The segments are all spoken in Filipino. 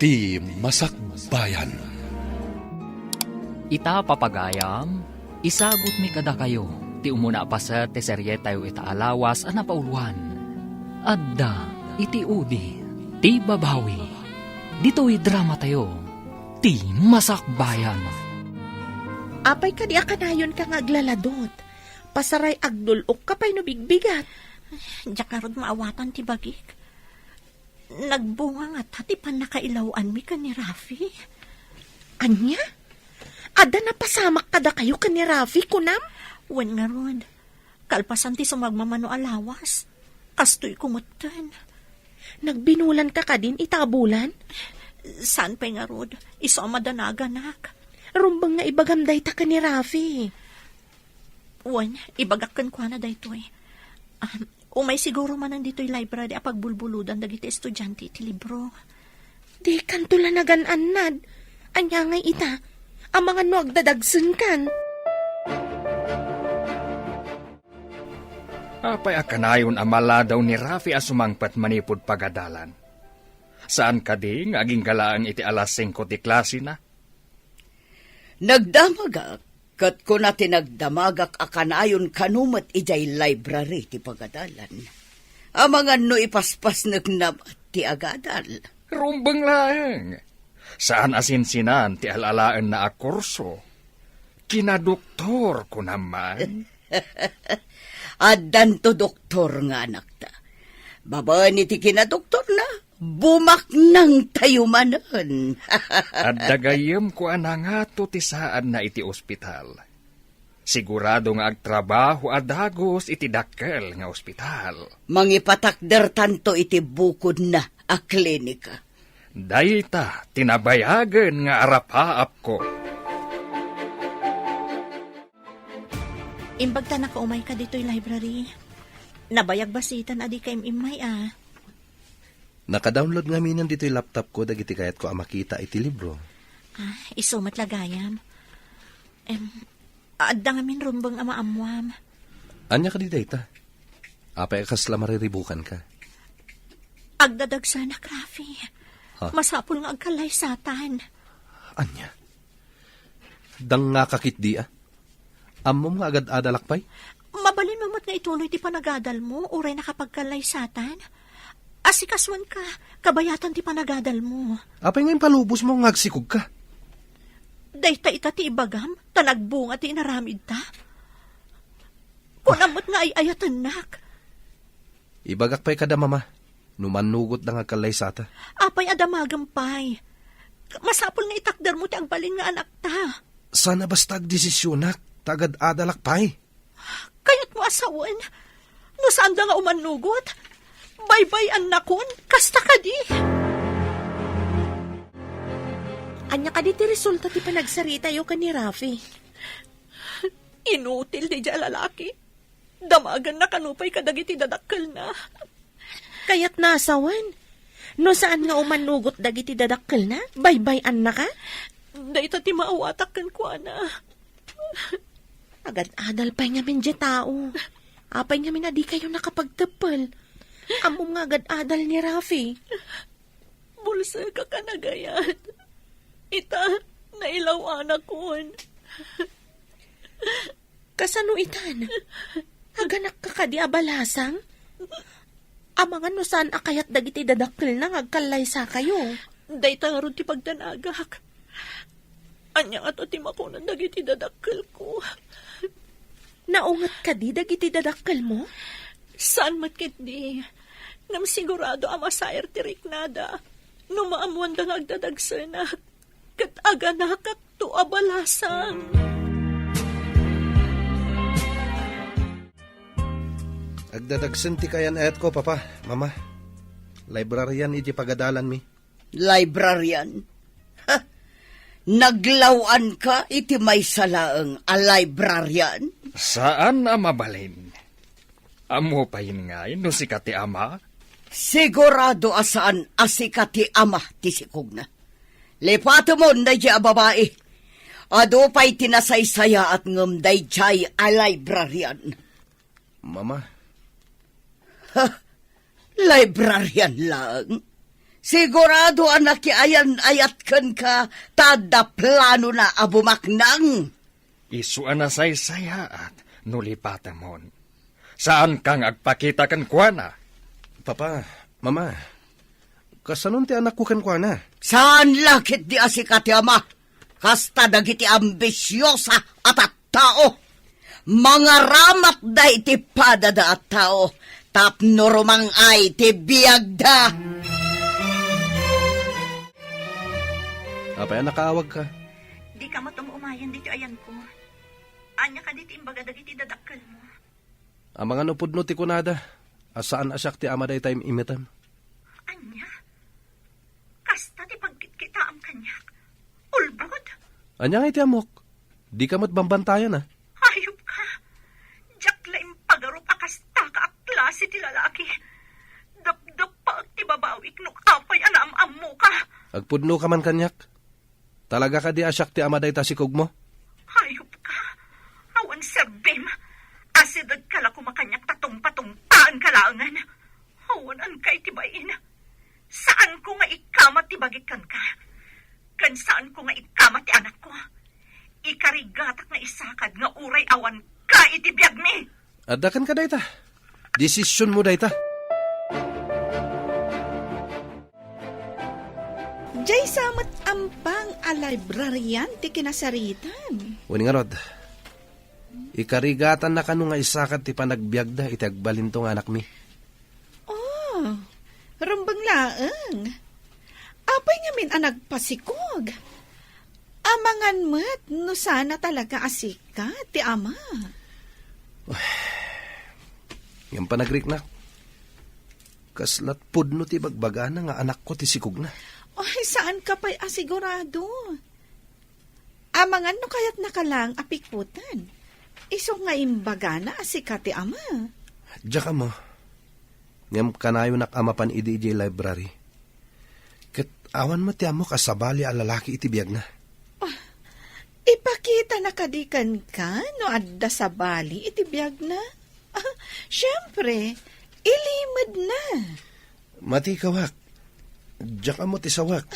ti Masakbayan. Ita papagayam, isagot mi kada kayo, ti umuna pa sa ti serye tayo ita alawas a napauluan. Adda, iti udi, ti babawi. Dito'y drama tayo, ti Masakbayan. Apay ka di akanayon ka ngaglaladot. Pasaray agdulok ka pa'y nabigbigat. Diyak karod maawatan ti bagik. Nagbunga nga tati pan nakailawan mi ka ni Rafi. Anya? Ada na pasamak kada kayo ka ni Rafi, kunam? Wen nga rod. Kalpasan ti sumagmamano alawas. Kastoy kumutan. Nagbinulan ka din itabulan? Saan pa nga rod? Iso madanaganak. Rumbang nga ibagamday ta ka ni Rafi. Wen, ibagakan kwa na dayto eh. Umay siguro man nandito'y library apag bulbuludan dagiti estudyante iti libro. Di kantula nagananad. Anya ngay ita, ang mga nuag dadagsun kan. Apay akanayon amala daw ni Rafi asumangpat manipod pagadalan. Saan ka di nga aging galaan iti alas 5 ti klase na? Nagdamagak, kat ko na tinagdamagak akanayon kanumat ijay library ti pagadalan. Amangan no ipaspas nagnabat ti agadal. Rumbang lang. Saan asinsinan ti alalaan na akurso? Kinadoktor ko naman. Adan to doktor nga anak ta. Babaan iti kinadoktor na, bumak nang tayumanan. At dagayem ko anangato ti saan na iti ospital. Sigurado nga agtrabaho adagos iti dakkel nga ospital. Mangipatakder tanto iti bukod na a klinika. Dayta tinabayagan nga arapaap ko. Imbag ta nakaumay ka dito'y library. Nabayag basitan adi kay imay ah. Naka-download nga minan dito yung laptop ko dagiti kayat ko makita iti libro. Isumat lagayam. Adda nga min rumbang amaamuam. Anya ka di dayta? Apay kasla mariribukan ka. Agdadagsanak, Rafi. Ha? Masapul nga agkalay satan. Anya? Dang nga kakit di Amom nga agad adalakpay? Mabalin mo mo't nga ituloy ti panagadal mo, uray nakapagkalay satan. Asikaswan ka, kabayatan ti panagadal mo. Apay ngayon palubos mo ngagsikog ka. Dayta ita ti ibagam, tanagbunga ti inaramid ta. Kunamot nga ay ayatan nak. Ibagak pa'y kada mama. Numanugot na nga kalay sata. Apay adamagampay. Masapul nga itakder mo ti agbalin nga anak ta. Sana bastag desisyonak, tagad adalakpay. Kayat mo asawan. No saan da nga umanugot? Bye-bye anakon, kasta ka di. Anya ka di ti resulta ti panagsarita yo ka ni Rafi. Inutil di dya lalaki. Damagan na kanupay kadagiti dadakkel na. Kayat nasawan. No saan nga umanugot dagiti dadakkel na? Bye-bye na ka? Dayta ti maawatak kan kwa na. Agad adal pa'y ngamin dya tao. Apay ngamin na di kayo nakapagtapal. Among nga agad adal ni Rafi. Bulsa ka kanagayan. Ita, nailaw anak kon. Kasano itan? Aganak ka ka di abalasang? Amangan no saan akayat dagiti dadakkel na ngagkalay sa kayo. Dayta nga ron ti pagdanagak. Anya nga to ti makunan dagiti dadakkel ko. Naungat ka di dagiti dadakkel mo? Saan matkit di? Nam sigurado amasayer ti riknada. No maamuan da nga agdadagsanak. Kat aganak at to abalasang. Agdadagsan ti kayan ayat ko, papa, mama. Librarian iti pagadalan mi. Librarian? Ha? Naglawan ka iti may salaang a librarian? Saan na mabalin? Amo pa yun nga, no si kati ama? Sigurado asaan asika ti ama ti sikog na. Lepato mo na di a babae. Ado pa'y tinasaysaya at ngumday jay a librarian. Mama, Ha? Librarian lang? Sigurado anak ayan ayat ka tada plano na abumaknang. Isuan na saya at nulipatamon. Saan kang agpakita kan kuana? Papa, Mama, kasanon ti anak ko kan kwa na? Saan lakit di asikat ama? Kasta dagiti ambisyosa at tao. Mga ramat da iti padada at tao. Tapno rumang ay ti biyagda. Apay, nakaawag ka. Di ka matumumayan dito ayan ko. Anya ka dito imbaga dagiti dadakkel mo. Ang mga nupudno ti kunada, asaan asyak ti amaday time imitan. Anya? Kasta ti pagkitkita am kanyak. Ulbod? Anya nga iti amok, di ka matbambantayan ah. Hayop ka. Jakla impagarup akasta ka klase ti lalaki. Dapdap pa ti babawik no apay anam mo ka. Agpudno ka man kanyak. Talaga ka di asyak ti amaday tasikog mo? Hayop ka. Awan serbem. Asidad kala kumakanyak tatong-patungpaan kalaangan. Awan ang kay tibayin. Saan ko nga ikamat tibagikan ka? Kan saan ko nga ikamat ti anak ko? Ikarigatak na isakad nga uray awan ka itibiyag mi. Adakan ka dayta. Desisyon mo dayta. Jay samat ampang a librarian ti kinasaritan. Wani nga rod, ikarigatan na kanu nga isakat ti panagbiagda iti agbalintong anak mi. Oh, rumbang laeng. Apay nga min ang nagpasikog. Amangan mo't no sana talaga asika ti ama. Yung panagrik na. Kaslat pudno ti bagbaga na nga anak ko ti sikog na. Ay, saan ka pa'y asigurado? Amangan no kaya't nakalang apikputan. Iso nga imbaga na asika ti ama. Diya ka mo. Ngam kanayo nak amapan iti library. Kat awan mo ti amo kasabali a lalaki iti biyag na. Ipakita na kadikan ka no adda sa bali iti biyag na. Siyempre, ilimad na. Mati kawak. Diya ka mo ti sawak.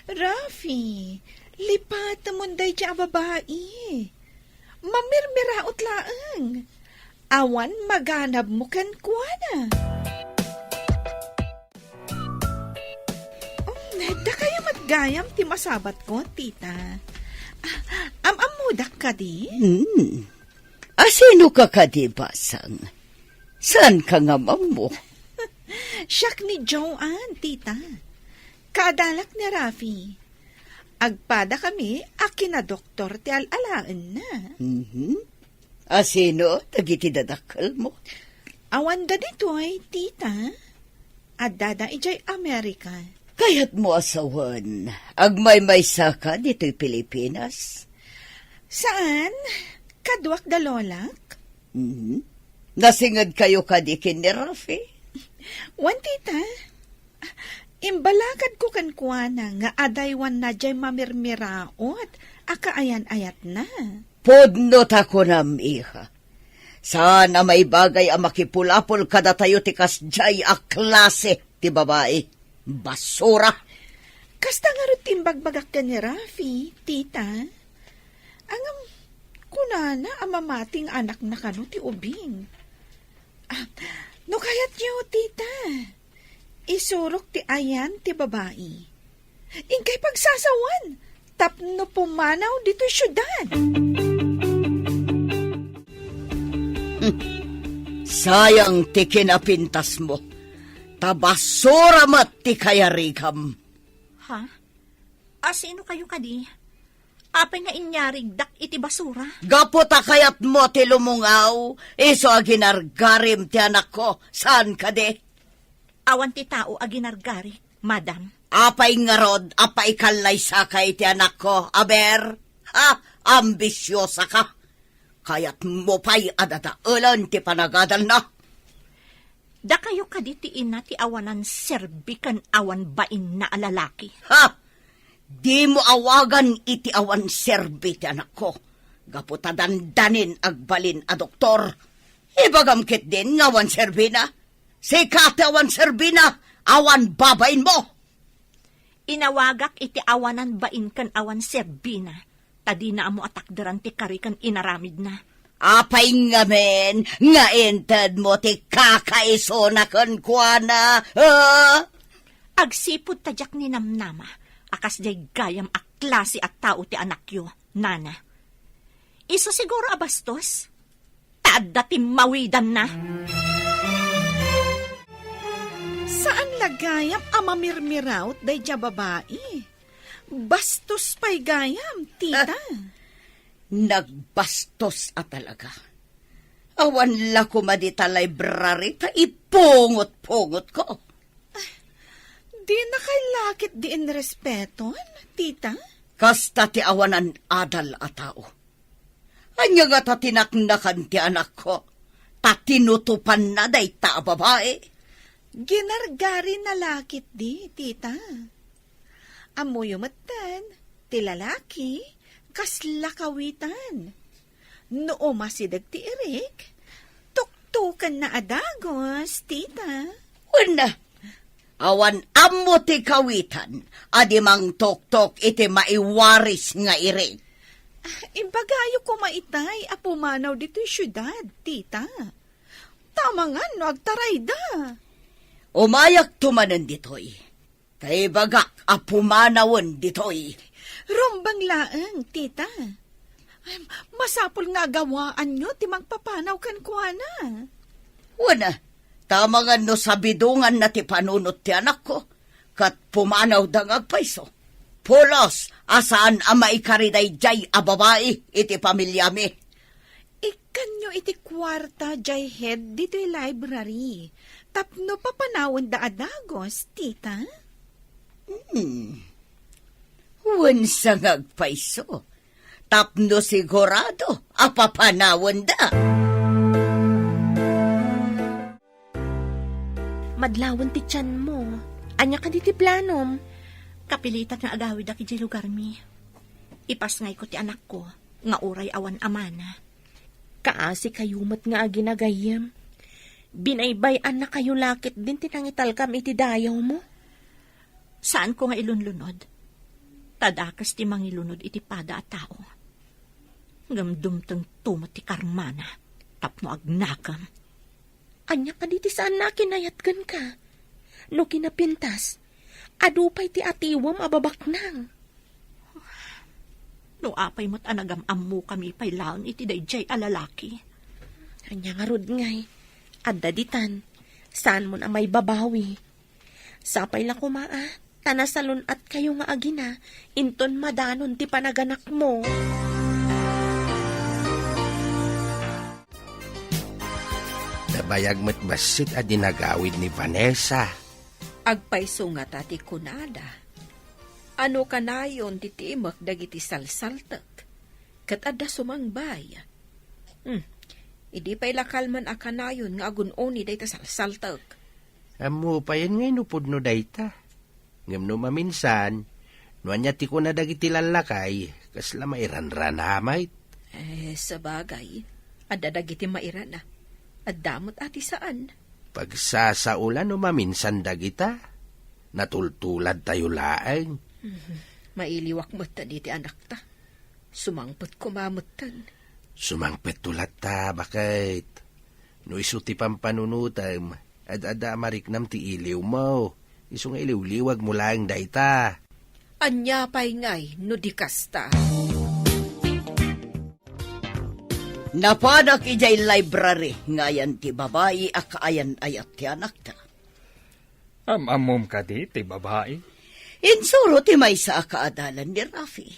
Rafi, lipat mo day siya babae. Mamirmiraot laang. Awan maganab mo kan kuwana. Da kayo matgayam ti masabat ko, tita. Amamudak ka di? Asino ka kadibasang? Saan ka nga mo? Siyak ni Joanne, tita. Kadalak ni Rafi. Agpada kami, akin na doktor ti alalaan na. Asino, tagiti dadakal mo? Awan da dito ay, tita. Adada ijay Amerika. Kaya't mo asawan, agmay-may saka dito'y Pilipinas? Saan? Kadwak da lolak? Nasingad kayo kadikin ni Rafi? Wan, tita. Imbalagad ko kan kuana nga adaywan na jay mamirmiraot, akaayan-ayat na. Podnot ako nam, iha. Sana may bagay ang makipulapol kada tayo tikas jay a klase ti babae. Basura! Kasta nga rin timbagbagak ka ni Rafi, tita. Angam, kunana ang mamating anak na kano ti ubing. No kayat niyo, tita. Isurok ti ayan ti babae. Ingkay pagsasawan, tapno pumanaw dito syudad. Sayang ti kinapintas mo. Tabasura mat ti kayarigam. Ha? Sino kayo kadi? Apay nga inyarig dak iti basura? Gaputa kayat mo ti lumungaw, iso aginargarim ti anak ko. Saan ka de? Awan ti tao aginargari, madam. Apay nga rod, apay kalay sakay ti anak ko, aber. Ha? Ambisyosa ka. Kayat mo pa'y adadaulan ti panagadal na. Da kayo kaditiin na ti awanan serbikan awan bain na alalaki. Ha? Di mo awagan iti awan serbi ti anak ko. Gaputa dandanin agbalin a doktor. Ibagamkit din nga awan serbi na. Sikat awan serbi na, awan babain mo. Inawagak iti awanan bain kan awan serbina. Tadi na amo atakdaran ti kari kan inaramid na. Apay nga men, nga ented mo ti kakaiso na kuana. Agsipod tadyak ni namnama. Akas jay gayam a klase at tao ti anak yo, nana. Iso siguro abastos? Taadda ti mawidan na. Saan lagayam amamirmiraut day dya babae? Bastos pa'y gayam, tita. Nagbastos at talaga. Awan la kumadita library ta ipungot-pungot ko. Di na kay lakit di in respeton, tita. Kasta ti awanan adal a tao. Anya nga ta tinaknakan ti anak ko. Ta tinutupan na day ta babae. Ginargari na lakit di, tita. Amoy umatan, ti lalaki, kasla kawitan. Noo masidag ti Eric, tuktukan na adagos, tita. Una, awan amo ti kawitan, adi mang tok-tok iti maiwaris nga iring. Imbagayo ko maitay, apumanaw dito yung syudad, tita. Tama nga, no, agtaray da. Umayak tumanan ditoy. Kay bagak apumanawon ditoy. Rombang laang, tita. Ay, masapol nga gawaan nyo, timang papanaw kan kuana. Una, tama nga no sabidungan na ti panunot ti anak ko. Kat pumanaw dang agpaiso. Pulos, asaan ang maikariday jay a babae iti pamilyami. Ikan nyo iti kwarta jay head dito yung library. Tapno papanawan da adagos, tita. Wansa nga agpaiso. Tapno sigurado apapanawan da. Madlawan ti tiyan mo. Anya ka di ti planom. Kapilitan nga agawid aki di lugar mi. Ipasngay ko ti anak ko, nga uray awan amana. Kaasi kayumat nga aginagayam. Binaybayan na kayo lakit din tinangital kam iti dayaw mo. Saan ko nga ilunlunod? Tadakas ti mangilunod iti pada at tao. Gamdumtang tumat ti karmana, tapno agnakam. Anya ka di ti saan na kinayatgan ka. No kinapintas, adupay ti atiwam ababaknang. No apay mo't anagam-am mo kami pay laon iti dayjay alalaki. Anya nga rod ngay, adda ditan, saan mo na may babawi. Sapay la kumaa, tanasalon at kayo nga agina, inton madanon ti panaganak mo. Nabayag mo't basit a dinagawid ni Vanessa. Agpaiso nga tati kunada. Ano kanayon titi imak dagiti salsaltak. Kat adda sumangbay. Idi pa'y lakalman a kanayon nga agunoni day ta salsaltak. Amo pa yan ngay nupod no dayta. Ngam no maminsan, nuanya ti ko na dagiti lalakay, kasla mairanran hamay. Sabagay. Adda dagiti mairana. Addamot ati saan? Pagsasaulan no maminsan dagita, natultulad tayo laeng. Mailiwak mo ta diti anak ta. Sumangpot kumamutan. Sumangpet tulat ta, bakit? No isuti pampanunutam, ad-ada mariknam ti iliw mo. Iso nga iliw-liwag mo lang dayta. Anya pa'y ngay, no di kasta. Napanak ijay library, ngayan ti babae akaayan ayat ti anak ta. Amamom ka di, ti babae. Insuro ti may sa akaadalan ni Rafi.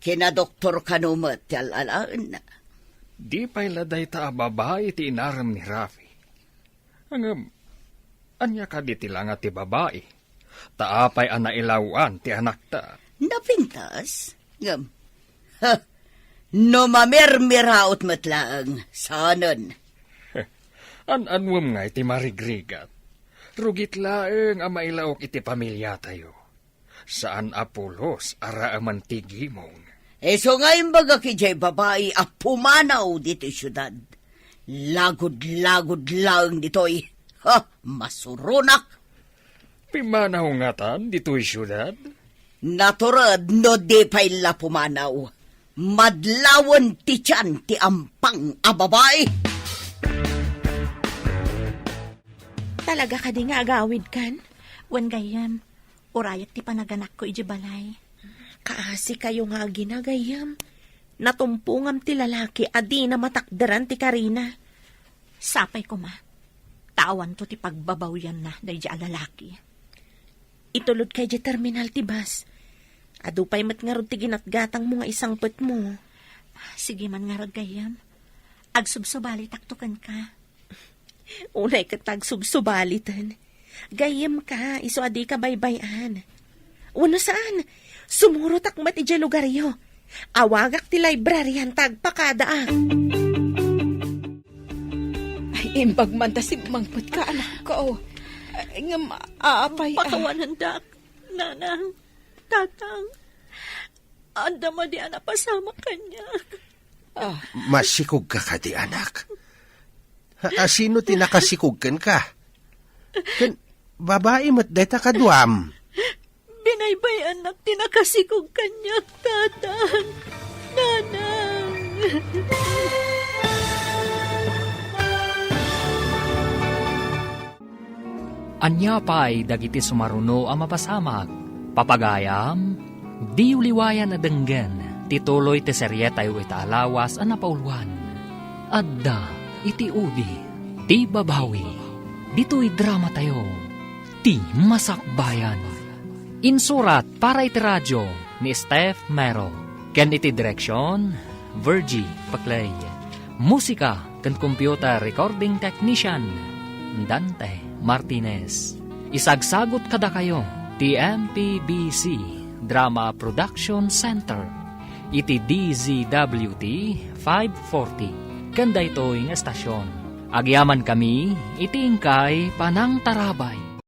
Kina Doktor Kanumat ti alalaan na. Di pa'y laday ta babae ti inaram ni Rafi. Anya ka di ti nga ti babae. Taapay anailawan ti anak ta. Napintas? Ngam. No mamirmiraot matlaang, sanon. Anwam nga iti marigrigat. Rugit laeng ang mailaok iti pamilya tayo. Saan apulos ara aman tigimong. So nga imbaga kijay babae a pumanaw dito syudad. Lagod-lagod lang ditoy. Masurunak. Pimanahungatan dito'y syudad? Naturad no di pa'y la pumanaw. Madlawan ti tiyan ti ampang a babae. Talaga ka di nga agawid kan? Wan gayam, urayat ti panaganak ko iji balay. Kaasi kayo nga ginagayam. Natumpungam ti lalaki adi na matakdaran ti Karina. Sapay ko ma, tawan to ti pagbabawyan na dahi di lalaki. Itulod kay di terminal ti bus. Adupay mat nga rod ti ginatgatang mo nga isang put mo. Sige man nga rod gayam, agsubsubali taktukan ka. Unay katag subsubalitan. Gayam ka, iso adi ka baybayan. Uno saan? Sumurot akmat iti lugaryo. Awagak ti libraryan tagpakadaak. Ay, imbag man ta si mangput ka, anak ko. Nga maapay. Pakawanan dak, nanang, tatang. Anda mo di anak pasama kanya. Masikog ka ka di anak. Sino tinakasikugkan ka? Kan, babae mo't deta kaduam. Binaybay anak tinakasikog kanya, tatang, nanang. Anya pa'y dagiti sumaruno ang mapasamak. Papagayam, di uliwayan na denggen, tituloy ti serye tayo itaalawas ang napauluan. Adda, iti udi, ti babawi, dito'y drama tayo, ti masakbayan. Insurat para iti radyo ni Steph Mero. Ken iti direksyon, Virgie Paclay. Musika ken computer recording technician, Dante Martinez. Isagsagot kada kayo, TMPBC Drama Production Center. Iti DZWT 540. Kanda ito yung estasyon. Agyaman kami, iti ingkay Panang Tarabay.